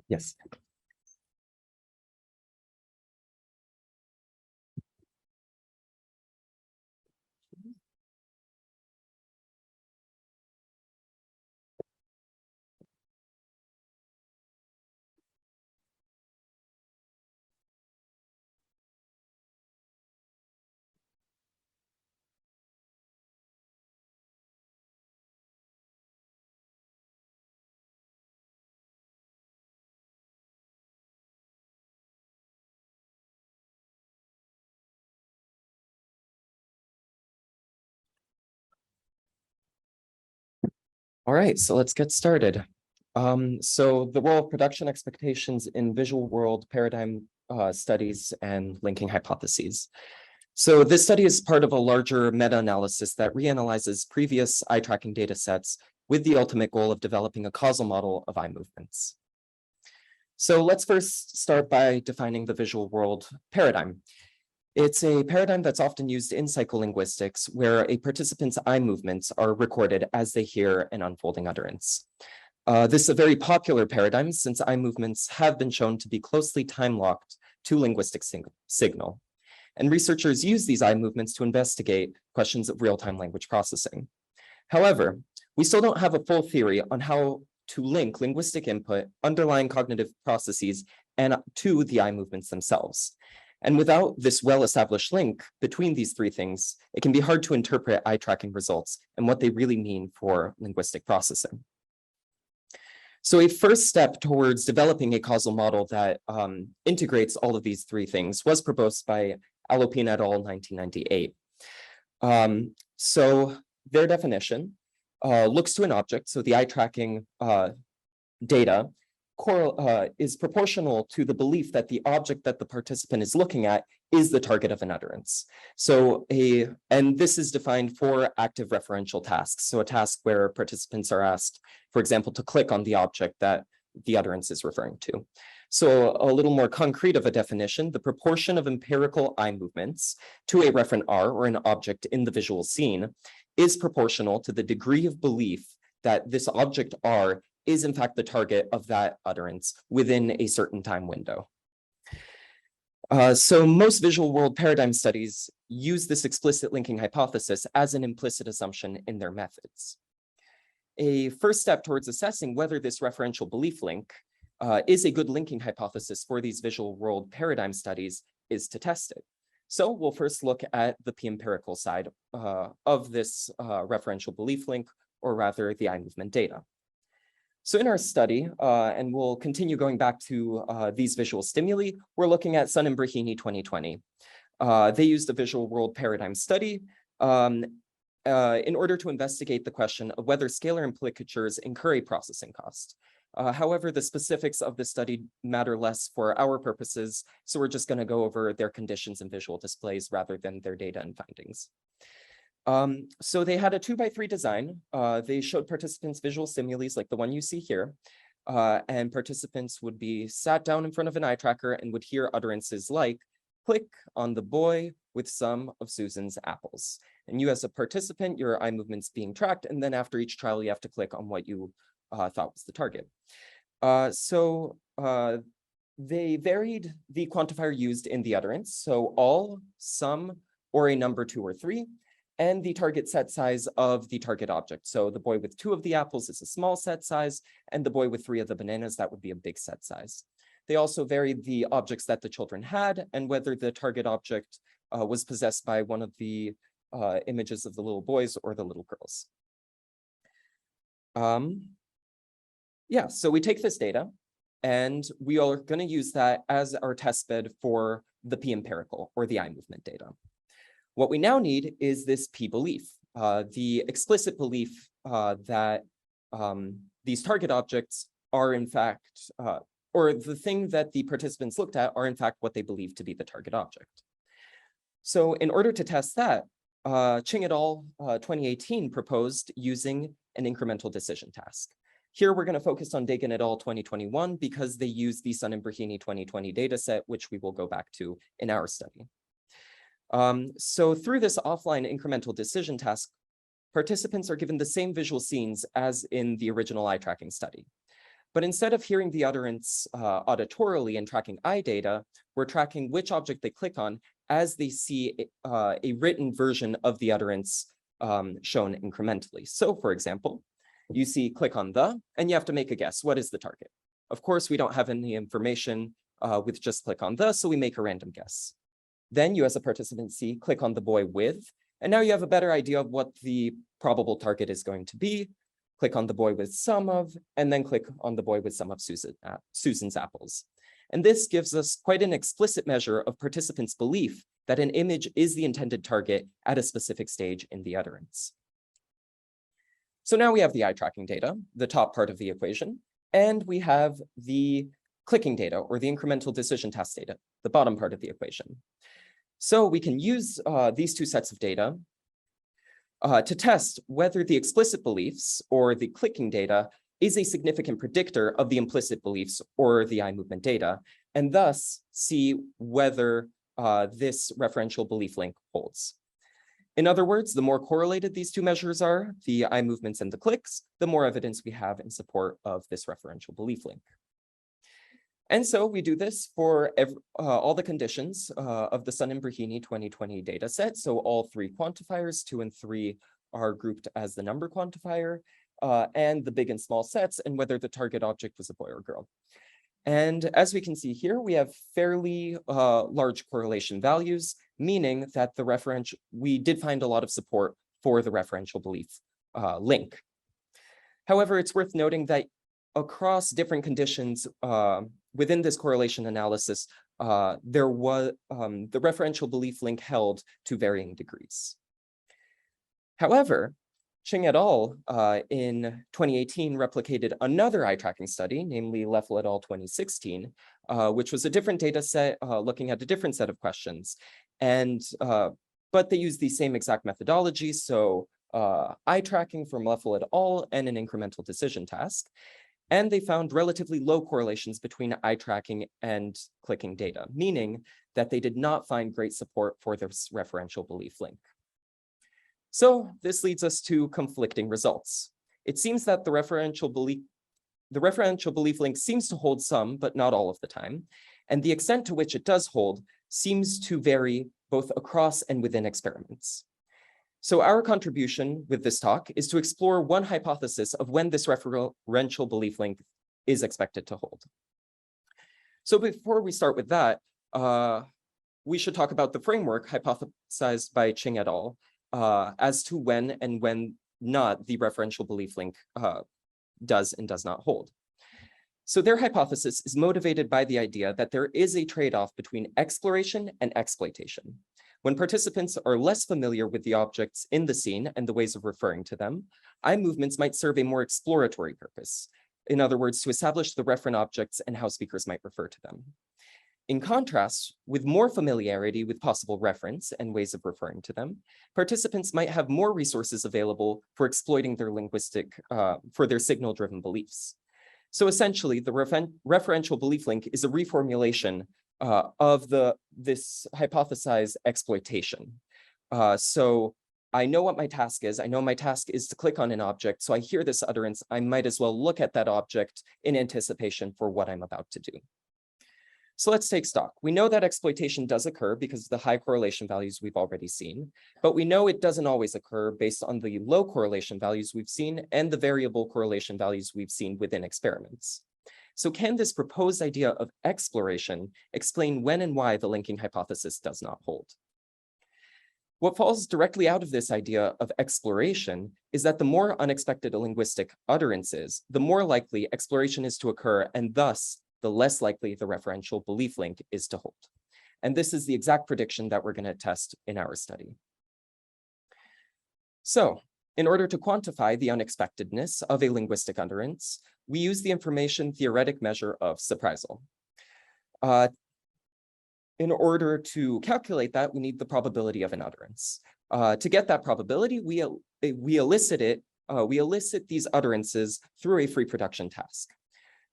Yes. All right, so let's get started. So the role of production expectations in visual world paradigm studies and linking hypotheses. So this study is part of a larger meta-analysis that reanalyzes previous eye tracking data sets with the ultimate goal of developing a causal model of eye movements. So let's first start by defining the visual world paradigm. It's a paradigm that's often used in psycholinguistics, where a participant's eye movements are recorded as they hear an unfolding utterance. This is a very popular paradigm since eye movements have been shown to be closely time-locked to linguistic signal. And researchers use these eye movements to investigate questions of real-time language processing. However, we still don't have a full theory on how to link linguistic input, underlying cognitive processes, and to the eye movements themselves. And without this well-established link between these three things, it can be hard to interpret eye tracking results and what they really mean for linguistic processing. So a first step towards developing a causal model that integrates all of these three things was proposed by Alopine et al. 1998. So their definition looks to an object, so the eye tracking data is proportional to the belief that the object that the participant is looking at is the target of an utterance. So and this is defined for active referential tasks. So a task where participants are asked, for example, to click on the object that the utterance is referring to. So a little more concrete of a definition, the proportion of empirical eye movements to a referent R or an object in the visual scene is proportional to the degree of belief that this object R is in fact the target of that utterance within a certain time window. So most visual world paradigm studies use this explicit linking hypothesis as an implicit assumption in their methods. A first step towards assessing whether this referential belief link is a good linking hypothesis for these visual world paradigm studies is to test it. So we'll first look at the p-empirical side of this referential belief link, or rather the eye movement data. So in our study, and we'll continue going back to these visual stimuli, we're looking at Sun and Brahini 2020. They used a visual world paradigm study in order to investigate the question of whether scalar implicatures incur a processing cost. However, the specifics of the study matter less for our purposes, so we're just going to go over their conditions and visual displays rather than their data and findings. So they had a 2x3 design. They showed participants visual stimuli like the one you see here, and participants would be sat down in front of an eye tracker and would hear utterances like, click on the boy with some of Susan's apples. And you as a participant, your eye movements being tracked, and then after each trial, you have to click on what you thought was the target. They varied the quantifier used in the utterance, so all, some, or a number 2 or 3, and the target set size of the target object. So the boy with 2 of the apples is a small set size, and the boy with 3 of the bananas, that would be a big set size. They also varied the objects that the children had and whether the target object was possessed by one of the images of the little boys or the little girls. Yeah, so we take this data and we are going to use that as our test bed for the p-empirical or the eye movement data. What we now need is this p-belief, the explicit belief that these target objects are in fact, or the thing that the participants looked at are in fact what they believe to be the target object. So in order to test that, Ching et al. 2018 proposed using an incremental decision task. Here we're going to focus on Dagan et al. 2021 because they use the Sun and Brahini 2020 dataset, which we will go back to in our study. So through this offline incremental decision task, participants are given the same visual scenes as in the original eye tracking study. But instead of hearing the utterance auditorily and tracking eye data, we're tracking which object they click on as they see a written version of the utterance shown incrementally. So for example, you see click on the, and you have to make a guess. What is the target? Of course, we don't have any information with just click on the, so we make a random guess. Then you as a participant see click on the boy with, and now you have a better idea of what the probable target is going to be. Click on the boy with some of, and then click on the boy with some of Susan's apples. And this gives us quite an explicit measure of participants' belief that an image is the intended target at a specific stage in the utterance. So now we have the eye tracking data, the top part of the equation, and we have the clicking data or the incremental decision task data, the bottom part of the equation. So we can use these two sets of data to test whether the explicit beliefs or the clicking data is a significant predictor of the implicit beliefs or the eye movement data, and thus see whether this referential belief link holds. In other words, the more correlated these two measures are, the eye movements and the clicks, the more evidence we have in support of this referential belief link. And so we do this for all the conditions of the Sun and Brahimi 2020 data set. So all three quantifiers, 2 and 3, are grouped as the number quantifier, and the big and small sets, and whether the target object was a boy or girl. And as we can see here, we have fairly large correlation values, meaning that we did find a lot of support for the referential belief link. However, it's worth noting that across different conditions within this correlation analysis, there was the referential belief link held to varying degrees. However, Ching et al. In 2018 replicated another eye tracking study, namely Leffel et al. 2016, which was a different data set looking at a different set of questions. And but they used the same exact methodology, so eye tracking from Leffel et al. And an incremental decision task. And they found relatively low correlations between eye tracking and clicking data, meaning that they did not find great support for this referential belief link. So this leads us to conflicting results. It seems that the referential belief link seems to hold some, but not all of the time. And the extent to which it does hold seems to vary both across and within experiments. So our contribution with this talk is to explore one hypothesis of when this referential belief link is expected to hold. So before we start with that, we should talk about the framework hypothesized by Ching et al. As to when and when not the referential belief link does and does not hold. So their hypothesis is motivated by the idea that there is a trade-off between exploration and exploitation. When participants are less familiar with the objects in the scene and the ways of referring to them, eye movements might serve a more exploratory purpose. In other words, to establish the referent objects and how speakers might refer to them. In contrast, with more familiarity with possible reference and ways of referring to them, participants might have more resources available for exploiting their for their signal-driven beliefs. So essentially, the referential belief link is a reformulation of this hypothesized exploitation. So I know what my task is. I know my task is to click on an object. So I hear this utterance. I might as well look at that object in anticipation for what I'm about to do. So let's take stock. We know that exploitation does occur because of the high correlation values we've already seen, but we know it doesn't always occur based on the low correlation values we've seen and the variable correlation values we've seen within experiments. So can this proposed idea of exploration explain when and why the linking hypothesis does not hold? What falls directly out of this idea of exploration is that the more unexpected a linguistic utterance is, the more likely exploration is to occur, and thus the less likely the referential belief link is to hold. And this is the exact prediction that we're going to test in our study. So in order to quantify the unexpectedness of a linguistic utterance, we use the information theoretic measure of surprisal. In order to calculate that, we need the probability of an utterance. To get that probability, we elicit these utterances through a free production task.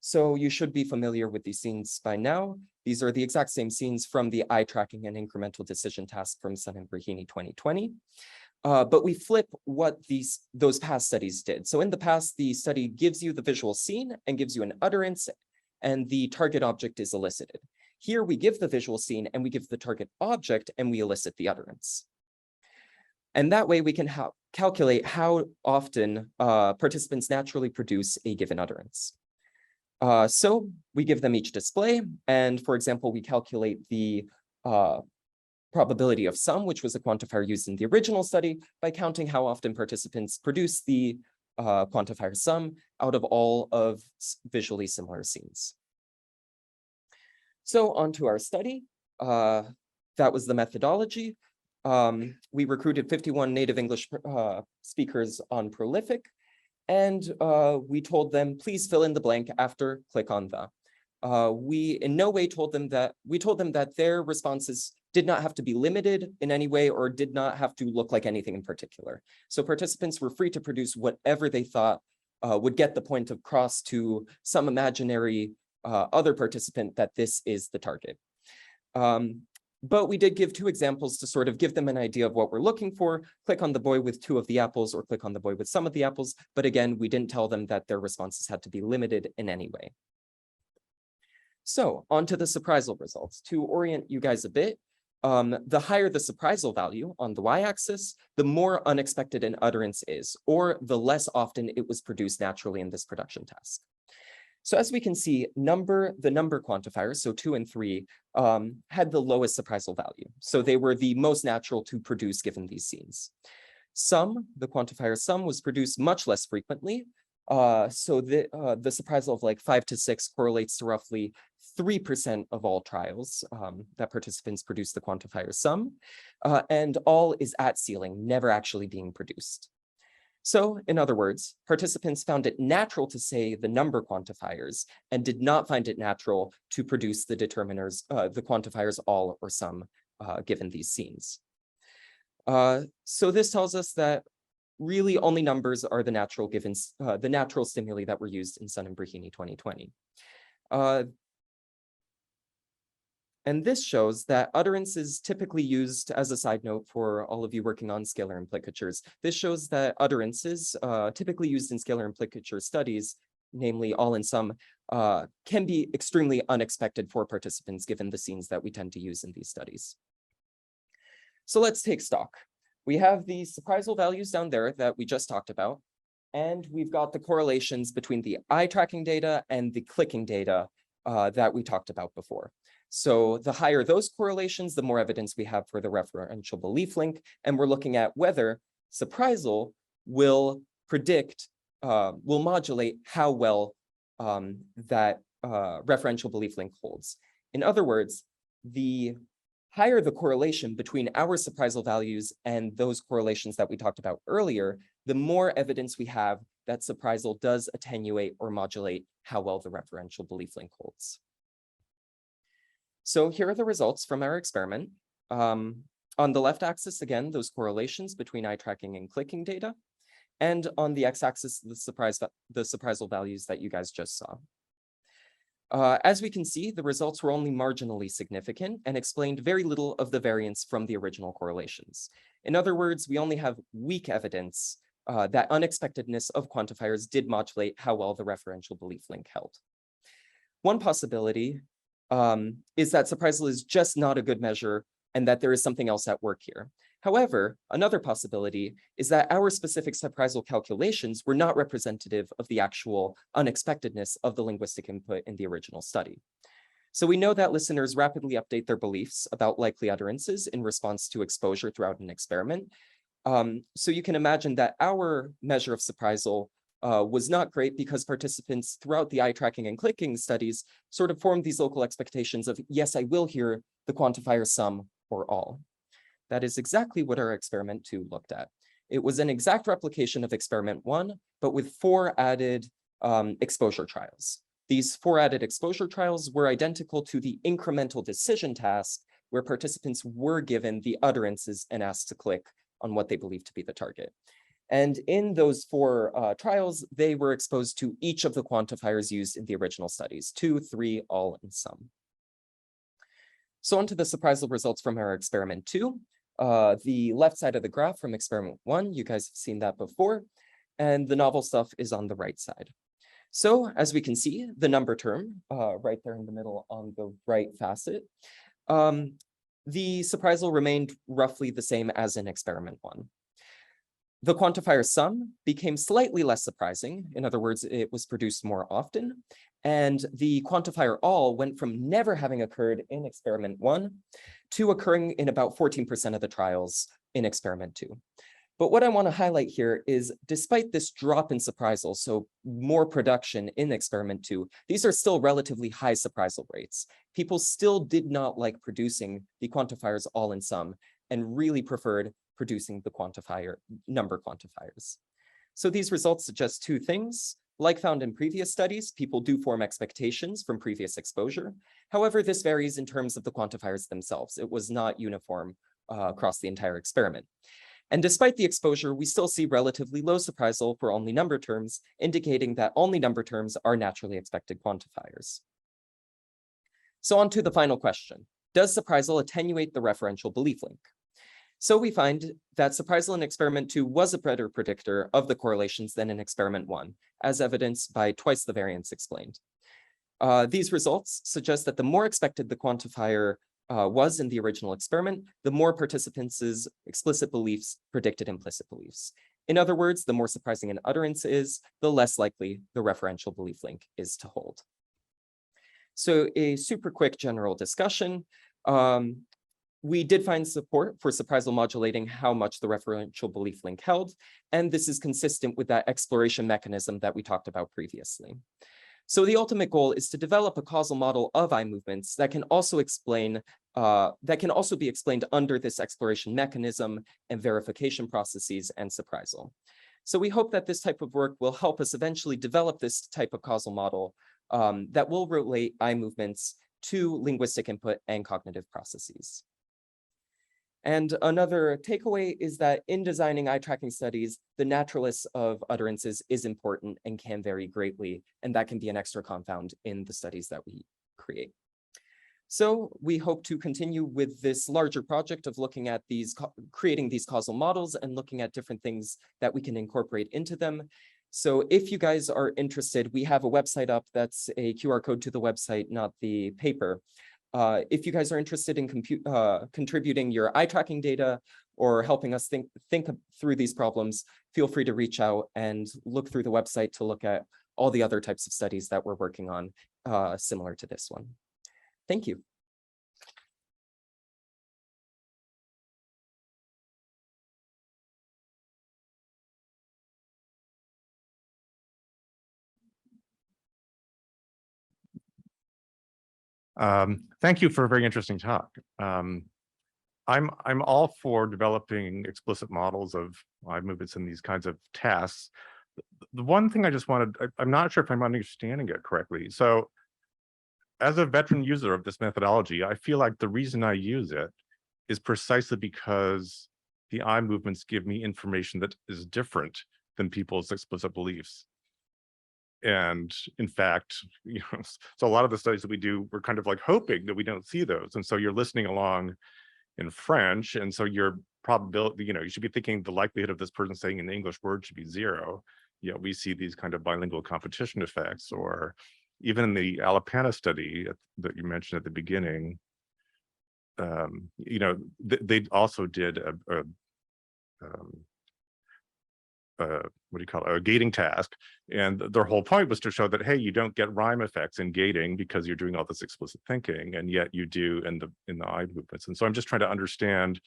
So you should be familiar with these scenes by now. These are the exact same scenes from the eye tracking and incremental decision task from Sun and Brahimi 2020. but we flip what those past studies did. So in the past, the study gives you the visual scene and gives you an utterance, and the target object is elicited. Here we give the visual scene and we give the target object and we elicit the utterance. And that way we can calculate how often participants naturally produce a given utterance. So we give them each display, and for example, we calculate the probability of sum, which was a quantifier used in the original study, by counting how often participants produce the quantifier sum out of all of visually similar scenes. So onto our study. That was the methodology. We recruited 51 native English speakers on Prolific, and we told them, please fill in the blank after click on the. We in no way told them that their responses did not have to be limited in any way or did not have to look like anything in particular. So participants were free to produce whatever they thought would get the point across to some imaginary other participant that this is the target. But we did give 2 examples to sort of give them an idea of what we're looking for. Click on the boy with 2 of the apples or click on the boy with some of the apples. But again, we didn't tell them that their responses had to be limited in any way. So onto the surprisal results. To orient you guys a bit, the higher the surprisal value on the y-axis, the more unexpected an utterance is, or the less often it was produced naturally in this production task. So as we can see, the number quantifiers, so 2 and 3, had the lowest surprisal value. So they were the most natural to produce given these scenes. Sum, the quantifier sum, was produced much less frequently. So the surprisal of like 5 to 6 correlates to roughly 3% of all trials that participants produce the quantifier sum, and all is at ceiling, never actually being produced. So in other words, participants found it natural to say the number quantifiers and did not find it natural to produce the determiners, the quantifiers all or some given these scenes. So this tells us that really only numbers are the natural givens, the natural stimuli that were used in Sun and Brahini 2020. And this shows that utterance is typically used, as a side note for all of you working on scalar implicatures, this shows that utterances typically used in scalar implicature studies, namely all and some, can be extremely unexpected for participants given the scenes that we tend to use in these studies. So let's take stock. We have the surprisal values down there that we just talked about, and we've got the correlations between the eye tracking data and the clicking data that we talked about before. So the higher those correlations, the more evidence we have for the referential belief link, and we're looking at whether surprisal will predict, will modulate how well that referential belief link holds. In other words, the higher the correlation between our surprisal values and those correlations that we talked about earlier, the more evidence we have that surprisal does attenuate or modulate how well the referential belief link holds. So here are the results from our experiment. On the left axis, again, those correlations between eye tracking and clicking data. And on the x-axis, the surprisal values that you guys just saw. As we can see, the results were only marginally significant and explained very little of the variance from the original correlations. In other words, we only have weak evidence that unexpectedness of quantifiers did modulate how well the referential belief link held. One possibility is that surprisal is just not a good measure and that there is something else at work here. However, another possibility is that our specific surprisal calculations were not representative of the actual unexpectedness of the linguistic input in the original study. So we know that listeners rapidly update their beliefs about likely utterances in response to exposure throughout an experiment. So you can imagine that our measure of surprisal was not great because participants throughout the eye tracking and clicking studies sort of formed these local expectations of, yes, I will hear the quantifier sum or all. That is exactly what our experiment 2 looked at. It was an exact replication of experiment 1, but with 4 added exposure trials. These 4 added exposure trials were identical to the incremental decision task where participants were given the utterances and asked to click on what they believed to be the target. And in those 4 trials, they were exposed to each of the quantifiers used in the original studies, 2, 3, all, and some. So onto the surprisal results from our experiment 2. the left side of the graph from experiment 1. You guys have seen that before. And the novel stuff is on the right side. So as we can see, the number term right there in the middle on the right facet, the surprisal remained roughly the same as in experiment 1. The quantifier sum became slightly less surprising. In other words, it was produced more often. And the quantifier all went from never having occurred in experiment 1 to occurring in about 14% of the trials in experiment 2. But what I want to highlight here is, despite this drop in surprisal, so more production in experiment 2, these are still relatively high surprisal rates. People still did not like producing the quantifiers all in sum and really preferred producing the number quantifiers. So these results suggest two things. Like found in previous studies, people do form expectations from previous exposure. However, this varies in terms of the quantifiers themselves. It was not uniform across the entire experiment. And despite the exposure, we still see relatively low surprisal for only number terms, indicating that only number terms are naturally expected quantifiers. So on to the final question. Does surprisal attenuate the referential belief link? So we find that surprisal in experiment 2 was a better predictor of the correlations than in experiment 1, as evidenced by twice the variance explained. These results suggest that the more expected the quantifier was in the original experiment, the more participants' explicit beliefs predicted implicit beliefs. In other words, the more surprising an utterance is, the less likely the referential belief link is to hold. So a super quick general discussion. We did find support for surprisal modulating how much the referential belief link held, and this is consistent with that exploration mechanism that we talked about previously. So the ultimate goal is to develop a causal model of eye movements that can also be explained under this exploration mechanism and verification processes and surprisal. So we hope that this type of work will help us eventually develop this type of causal model that will relate eye movements to linguistic input and cognitive processes. And another takeaway is that in designing eye tracking studies, the naturalness of utterances is important and can vary greatly, and that can be an extra confound in the studies that we create. So we hope to continue with this larger project of looking at creating these causal models and looking at different things that we can incorporate into them. So if you guys are interested, we have a website up that's a QR code to the website, not the paper. If you guys are interested in contributing your eye tracking data or helping us think through these problems, feel free to reach out and look through the website to look at all the other types of studies that we're working on similar to this one. Thank you. Thank you for a very interesting talk. I'm all for developing explicit models of eye movements in these kinds of tasks. The one thing I just wanted, I'm not sure if I'm understanding it correctly. So as a veteran user of this methodology, I feel like the reason I use it is precisely because the eye movements give me information that is different than people's explicit beliefs. And in fact, so a lot of the studies that we do, we're kind of like hoping that we don't see those. And so you're listening along in French. And so your probability, you should be thinking the likelihood of this person saying an English word should be 0. Yet we see these kind of bilingual competition effects, or even in the Alapana study that you mentioned at the beginning, they also did a gating task, and their whole point was to show that, hey, you don't get rhyme effects in gating because you're doing all this explicit thinking, and yet you do in the eye movements. And so I'm just trying to understand,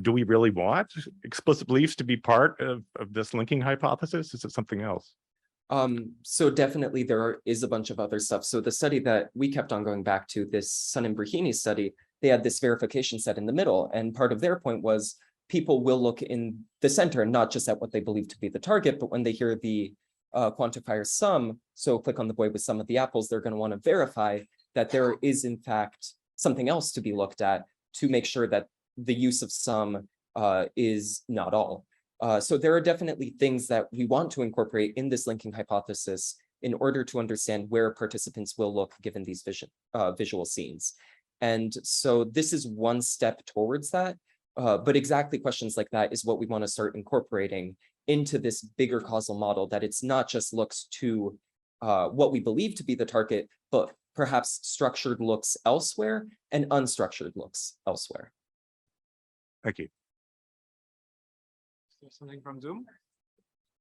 do we really want explicit beliefs to be part of this linking hypothesis? Is it something else? So definitely there is a bunch of other stuff. So the study that we kept on going back to, this Sun and Brahimi study, they had this verification set in the middle, and part of their point was people will look in the center, not just at what they believe to be the target, but when they hear the quantifier sum, so click on the boy with some of the apples, they're going to want to verify that there is in fact something else to be looked at to make sure that the use of sum is not all. So there are definitely things that we want to incorporate in this linking hypothesis in order to understand where participants will look given these visual scenes. And so this is one step towards that. But exactly questions like that is what we want to start incorporating into this bigger causal model, that it's not just looks to what we believe to be the target, but perhaps structured looks elsewhere and unstructured looks elsewhere. Thank you. Is there something from Zoom?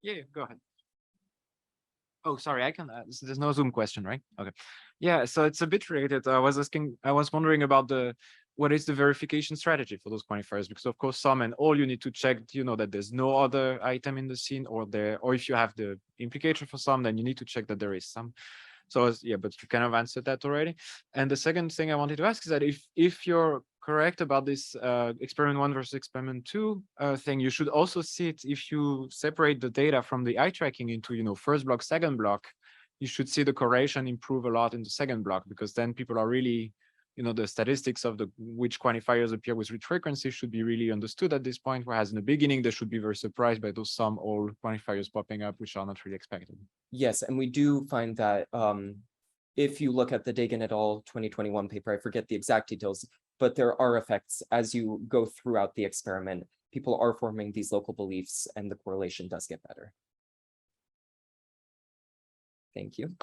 Yeah, go ahead. Oh, sorry, I can, there's no Zoom question, right? Okay. Yeah, so it's a bit related. I was wondering about what is the verification strategy for those quantifiers? Because of course, some and all you need to check, that there's no other item in the scene, or if you have the implication for some, then you need to check that there is some. So yeah, but you kind of answered that already. And the second thing I wanted to ask is that if you're correct about this experiment 1 versus experiment 2 thing, you should also see it if you separate the data from the eye tracking into first block, second block. You should see the correlation improve a lot in the second block, because then people are really, the statistics of which quantifiers appear with which frequency should be really understood at this point, whereas in the beginning they should be very surprised by those some all quantifiers popping up which are not really expected. Yes, and we do find that if you look at the Dagan et al. 2021 paper, I forget the exact details, but there are effects as you go throughout the experiment. People are forming these local beliefs and the correlation does get better. Thank you.